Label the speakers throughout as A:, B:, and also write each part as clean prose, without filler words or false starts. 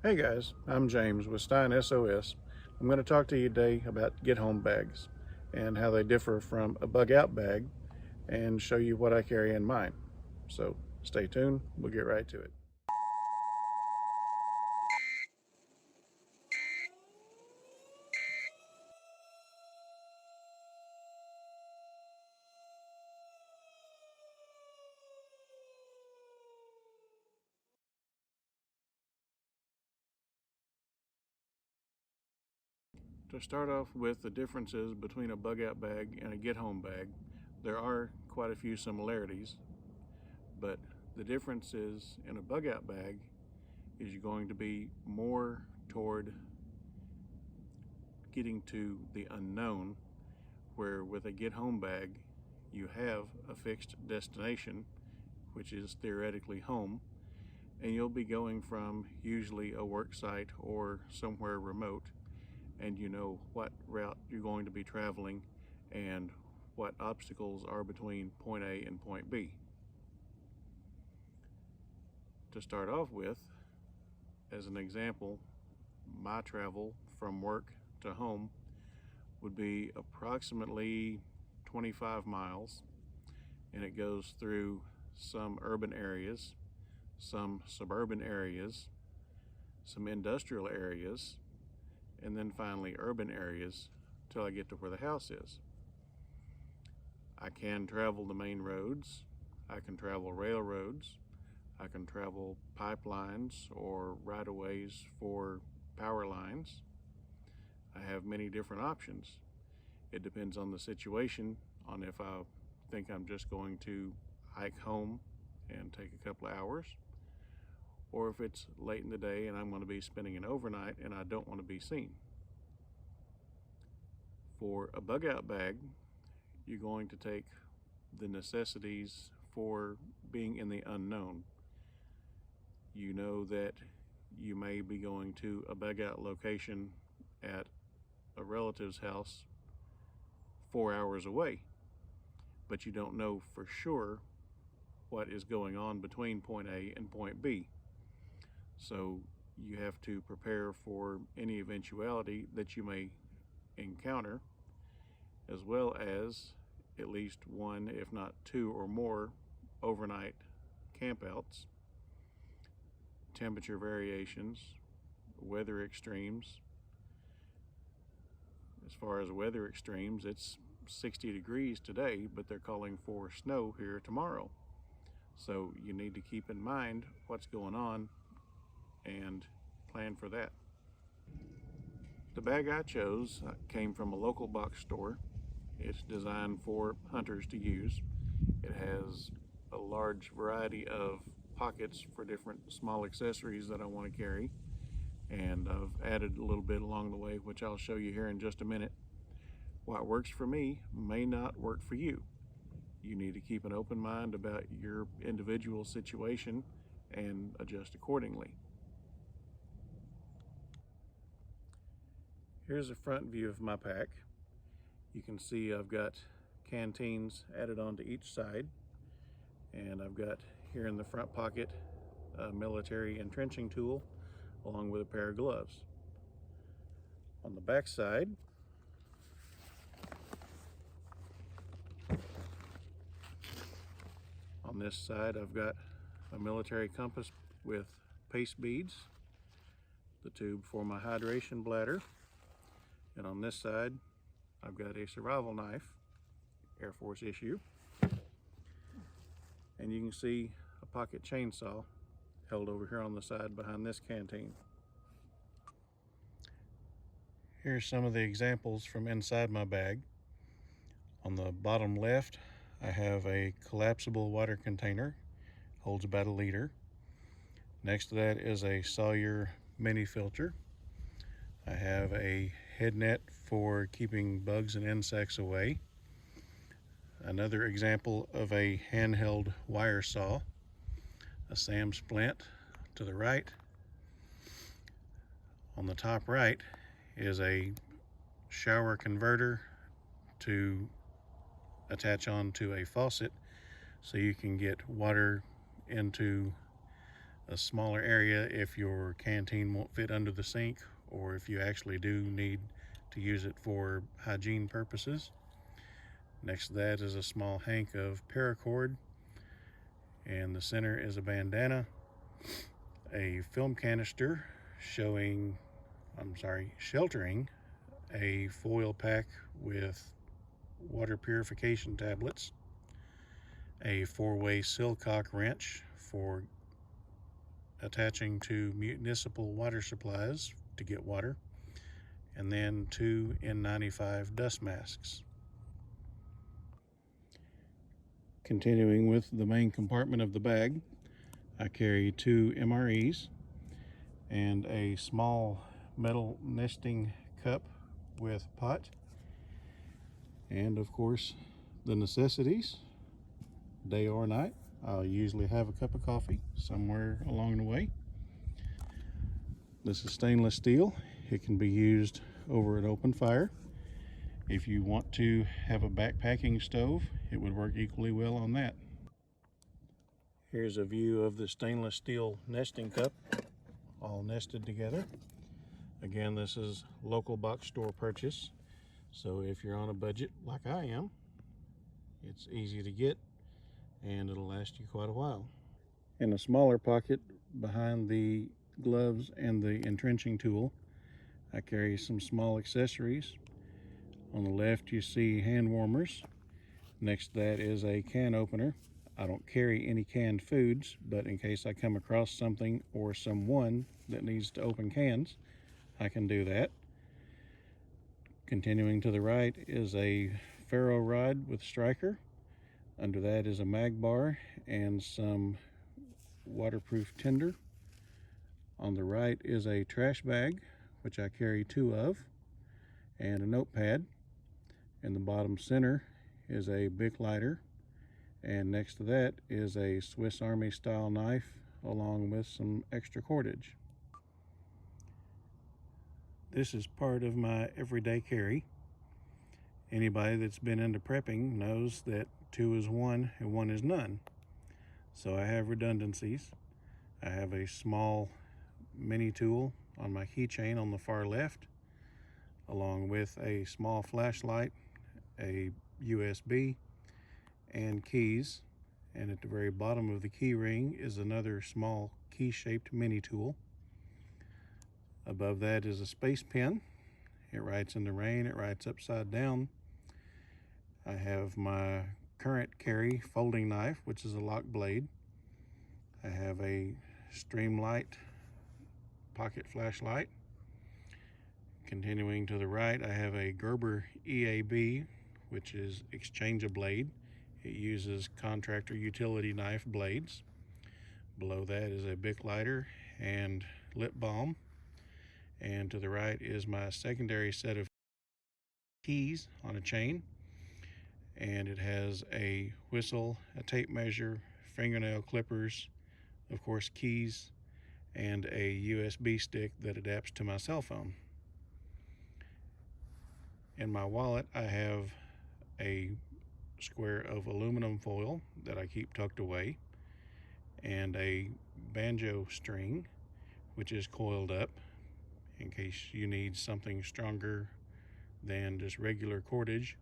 A: Hey guys, I'm James with Stein SOS. I'm going to talk to you today about get home bags and how they differ from a bug out bag and show you what I carry in mine. So stay tuned, we'll get right to it. To start off with the differences between a bug out bag and a get home bag, there are quite a few similarities, but the difference is in a bug out bag is you're going to be more toward getting to the unknown, where with a get home bag you have a fixed destination, which is theoretically home, and you'll be going from usually a work site or somewhere remote, and you know what route you're going to be traveling and what obstacles are between point A and point B. To start off with, as an example, my travel from work to home would be approximately 25 miles, and it goes through some urban areas, some suburban areas, some industrial areas, and then finally urban areas till I get to where the house is. I can travel the main roads, I can travel railroads, I can travel pipelines or right-of-ways for power lines. I have many different options. It depends on the situation, on if I think I'm just going to hike home and take a couple of hours, or if it's late in the day and I'm going to be spending an overnight and I don't want to be seen. For a bug out bag, you're going to take the necessities for being in the unknown. You know that you may be going to a bug out location at a relative's house 4 hours away, but you don't know for sure what is going on between point A and point B. So you have to prepare for any eventuality that you may encounter, as well as at least one, if not two or more, overnight campouts, temperature variations, weather extremes. As far as weather extremes, it's 60 degrees today, but they're calling for snow here tomorrow. So you need to keep in mind what's going on and plan for that. The bag I chose came from a local box store. It's designed for hunters to use. It has a large variety of pockets for different small accessories that I want to carry, and I've added a little bit along the way, which I'll show you here in just a minute. What works for me may not work for you. You need to keep an open mind about your individual situation and adjust accordingly. Here's a front view of my pack. You can see I've got canteens added onto each side, and I've got here in the front pocket a military entrenching tool along with a pair of gloves. On the back side, on this side, I've got a military compass with paste beads, the tube for my hydration bladder, and on this side I've got a survival knife, Air Force issue, and you can see a pocket chainsaw held over here on the side behind this canteen. Here's some of the examples from inside my bag. On the bottom left, I have a collapsible water container, holds about 1 liter. Next to that is a Sawyer mini filter. I have a head net for keeping bugs and insects away. Another example of a handheld wire saw, a SAM splint to the right. On the top right is a shower converter to attach onto a faucet so you can get water into a smaller area if your canteen won't fit under the sink, or if you actually do need to use it for hygiene purposes. Next to that is a small hank of paracord, and the center is a bandana, a film canister sheltering a foil pack with water purification tablets, a 4-way Silcock wrench for attaching to municipal water supplies to get water, and then 2 N95 dust masks. Continuing with the main compartment of the bag, I carry 2 MREs and a small metal nesting cup with pot, and of course the necessities. Day or night, I'll usually have a cup of coffee somewhere along the way. This is stainless steel. It can be used over an open fire. If you want to have a backpacking stove, it would work equally well on that. Here's a view of the stainless steel nesting cup, all nested together. Again, this is local box store purchase, so if you're on a budget like I am, it's easy to get and it'll last you quite a while. In a smaller pocket behind the gloves and the entrenching tool, I carry some small accessories. On the left you see hand warmers. Next to that is a can opener. I don't carry any canned foods, but in case I come across something or someone that needs to open cans, I can do that. Continuing to the right is a ferro rod with striker. Under that is a mag bar and some waterproof tinder. On the right is a trash bag, which I carry 2 of, and a notepad. In the bottom center is a Bic lighter, and next to that is a Swiss Army style knife along with some extra cordage. This is part of my everyday carry. Anybody that's been into prepping knows that 2 is 1 and 1 is none. So I have redundancies. I have a small mini tool on my keychain on the far left, along with a small flashlight, a USB, and keys. And at the very bottom of the key ring is another small key-shaped mini tool. Above that is a space pen. It writes in the rain, it writes upside down. I have my current carry folding knife, which is a lock blade. I have a Streamlight pocket flashlight. Continuing to the right, I have a Gerber EAB, which is Exchange-A-Blade. It uses contractor utility knife blades. Below that is a Bic lighter and lip balm. And to the right is my secondary set of keys on a chain. And it has a whistle, a tape measure, fingernail clippers, of course keys, and a USB stick that adapts to my cell phone. In my wallet, I have a square of aluminum foil that I keep tucked away, and a banjo string, which is coiled up in case you need something stronger than just regular cordage,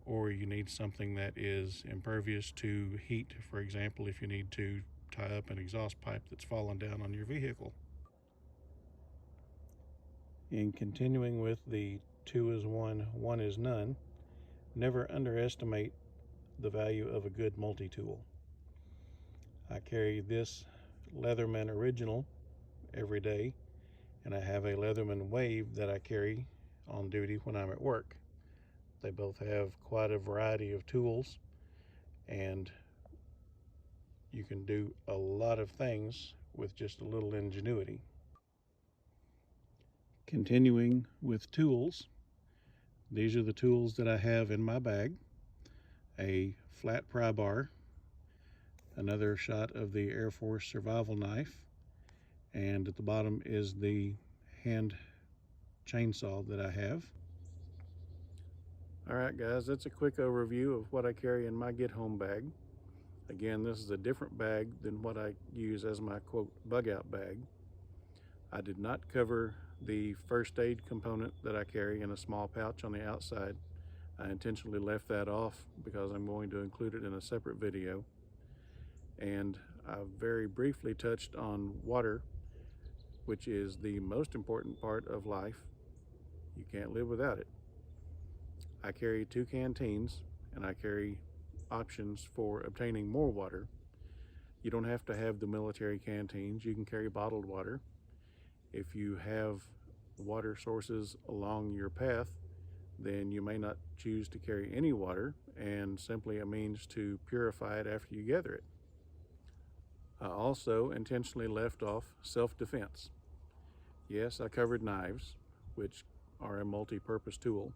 A: or you need something that is impervious to heat. For example, if you need to tie up an exhaust pipe that's fallen down on your vehicle. In continuing with the 2 is 1, 1 is none, never underestimate the value of a good multi-tool. I carry this Leatherman Original every day, and I have a Leatherman Wave that I carry on duty when I'm at work. They both have quite a variety of tools, and you can do a lot of things with just a little ingenuity. Continuing with tools, these are the tools that I have in my bag. A flat pry bar, another shot of the Air Force survival knife, and at the bottom is the hand chainsaw that I have. Alright guys, that's a quick overview of what I carry in my get home bag. Again, this is a different bag than what I use as my quote bug out bag. I did not cover the first aid component that I carry in a small pouch on the outside. I intentionally left that off because I'm going to include it in a separate video. And I very briefly touched on water, which is the most important part of life. You can't live without it. I carry 2 canteens, and I carry options for obtaining more water. You don't have to have the military canteens. You can carry bottled water. If you have water sources along your path, then you may not choose to carry any water, and simply a means to purify it after you gather it. I also intentionally left off self-defense. Yes, I covered knives, which are a multi-purpose tool,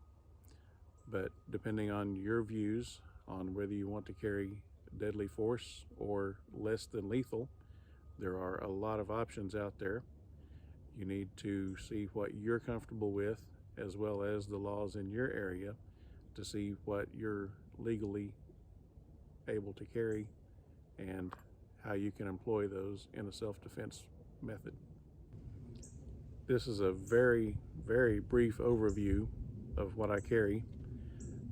A: but depending on your views on whether you want to carry deadly force or less than lethal, there are a lot of options out there. You need to see what you're comfortable with, as well as the laws in your area, to see what you're legally able to carry and how you can employ those in a self-defense method. This is a very, very brief overview of what I carry.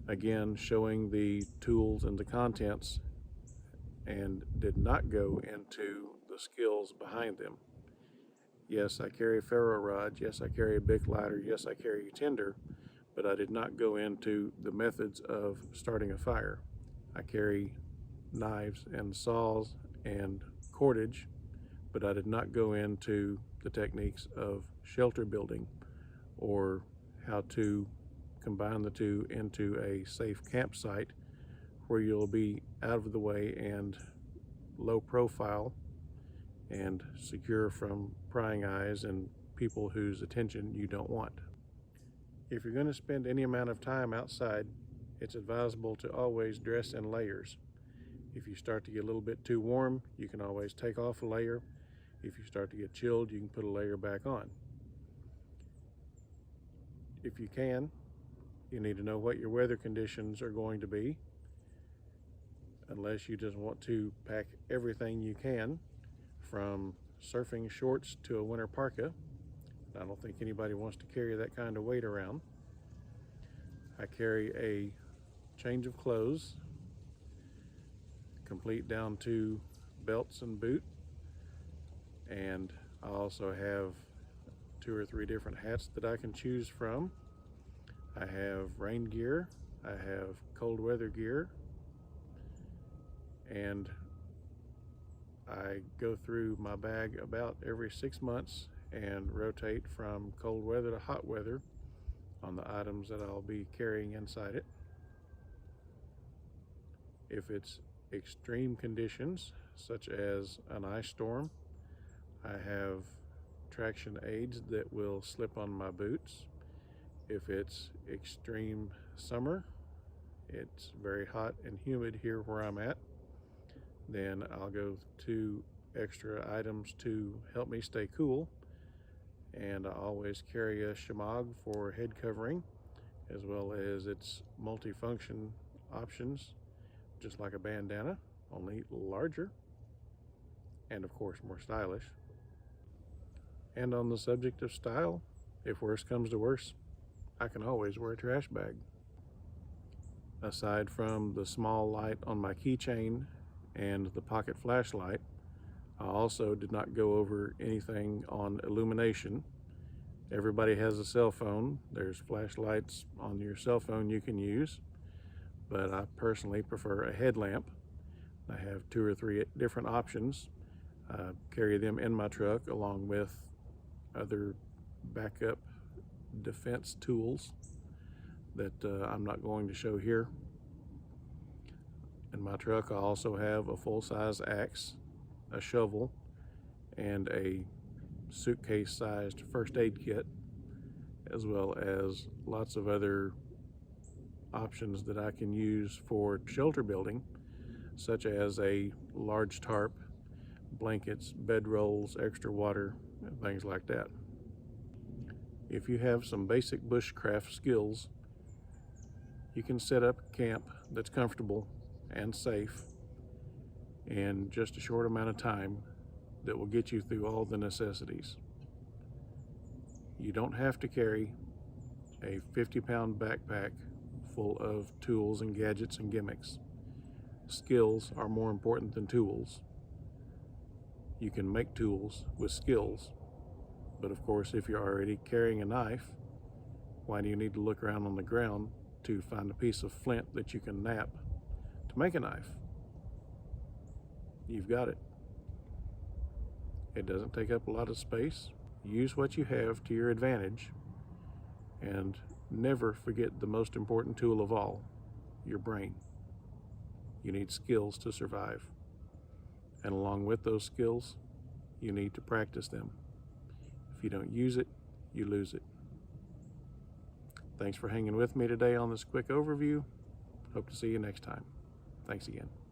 A: Again, showing the tools and the contents, and did not go into the skills behind them. Yes, I carry a ferro rod. Yes, I carry a Bic lighter. Yes, I carry a tinder, but I did not go into the methods of starting a fire. I carry knives and saws and cordage, but I did not go into the techniques of shelter building or how to combine the two into a safe campsite where you'll be out of the way and low profile and secure from prying eyes and people whose attention you don't want. If you're going to spend any amount of time outside, it's advisable to always dress in layers. If you start to get a little bit too warm, you can always take off a layer. If you start to get chilled, you can put a layer back on. If you can, you need to know what your weather conditions are going to be, unless you just want to pack everything you can, from surfing shorts to a winter parka. I don't think anybody wants to carry that kind of weight around. I carry a change of clothes, complete down to belts and boot, and I also have 2 or 3 different hats that I can choose from. I have rain gear, I have cold weather gear, and I go through my bag about every 6 months and rotate from cold weather to hot weather on the items that I'll be carrying inside it. If it's extreme conditions, such as an ice storm, I have traction aids that will slip on my boots. If it's extreme summer, it's very hot and humid here where I'm at, then I'll go to extra items to help me stay cool. And I always carry a shemagh for head covering, as well as its multifunction options, just like a bandana, only larger, and of course more stylish. And on the subject of style, if worse comes to worse, I can always wear a trash bag. Aside from the small light on my keychain and the pocket flashlight, I also did not go over anything on illumination. Everybody has a cell phone. There's flashlights on your cell phone you can use, but I personally prefer a headlamp. I have 2 or 3 different options. I carry them in my truck along with other backup defense tools that I'm not going to show here. In my truck, I also have a full-size axe, a shovel, and a suitcase-sized first aid kit, as well as lots of other options that I can use for shelter building, such as a large tarp, blankets, bedrolls, extra water, and things like that. If you have some basic bushcraft skills, you can set up camp that's comfortable and safe in just a short amount of time that will get you through all the necessities. You don't have to carry a 50-pound backpack full of tools and gadgets and gimmicks. Skills are more important than tools. You can make tools with skills, but of course, if you're already carrying a knife, why do you need to look around on the ground to find a piece of flint that you can nap to make a knife? You've got it. It doesn't take up a lot of space. Use what you have to your advantage, and never forget the most important tool of all, your brain. You need skills to survive. And along with those skills, you need to practice them. If you don't use it, you lose it. Thanks for hanging with me today on this quick overview. Hope to see you next time. Thanks again.